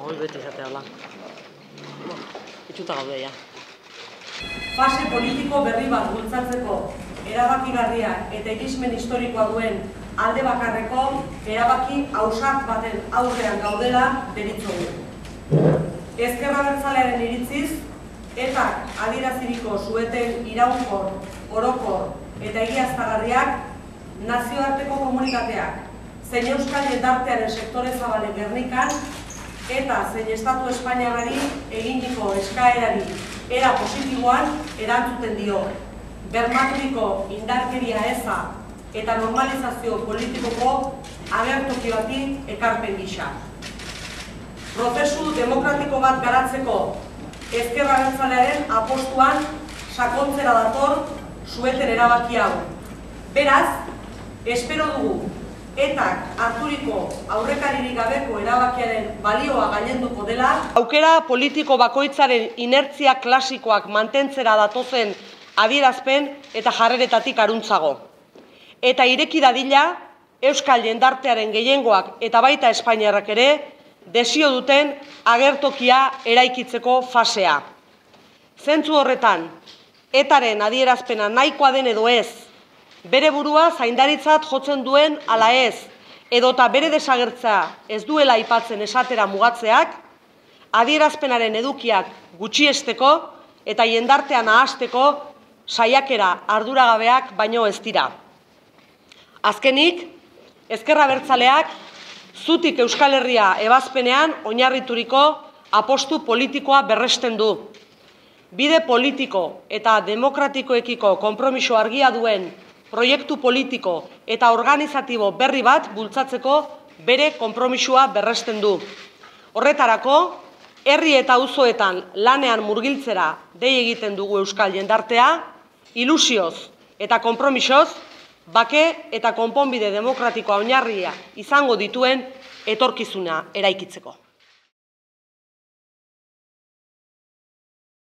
Hori beti izatea, hola. Itxuta gaude, ja. Fase politiko berri bat bultzatzeko erabakigarria eta irismen historikoa duen alde bakarreko erabaki ausart baten aurrean gaudela deritzogu. Ezker Abertzalearen iritziz, etak adieraziriko sueten iraunkor, orokor eta egiaztagarriak nazioarteko komunitateak, zein euskal jendartearen sektore zabalen Gernikan, eta zein Estatu Espainiarrari eginiko eskaerari era positiboan erantzuten dio, bermaturiko indarkeria eza eta normalizazio politikoko agertoki bati ekarpen gisa. Prozesu demokratiko bat garatzeko Ezker Abertzalearen apostuan sakontzera dator sueten erabaki hau. Beraz, espero dugu etak harturiko aurrekaririk gabeko erabakiaren balioa gailenduko dela. Aukera politiko bakoitzaren inertzia klasikoak mantentzera datozen adierazpen eta jarreretatik aruntzago. Eta ireki dadila, euskal jendartearen gehiengoak eta baita Espainiarrak ere, desio duten agertokia eraikitzeko fasea. Zentzu horretan, etaren adierazpena nahikoa den edo ez, bere burua zaindaritzat jotzen duen ala ez, edota bere desagertza ez duela aipatzen esatera mugatzeak, adierazpenaren edukiak gutxiesteko eta jendartean ahasteko saiakera arduragabeak baino ez dira. Azkenik, Ezker Abertzaleak zutik Euskal Herria ebazpenean oinarrituriko apostu politikoa berresten du. Bide politiko eta demokratikoekiko konpromiso argia duen proiektu politiko eta organizatibo berri bat bultzatzeko bere konpromisoa berresten du. Horretarako, herri eta auzoetan lanean murgiltzera dei egiten dugu euskal jendartea, ilusioz eta konpromisoz, bake eta konponbide demokratikoa oinarria izango dituen etorkizuna eraikitzeko.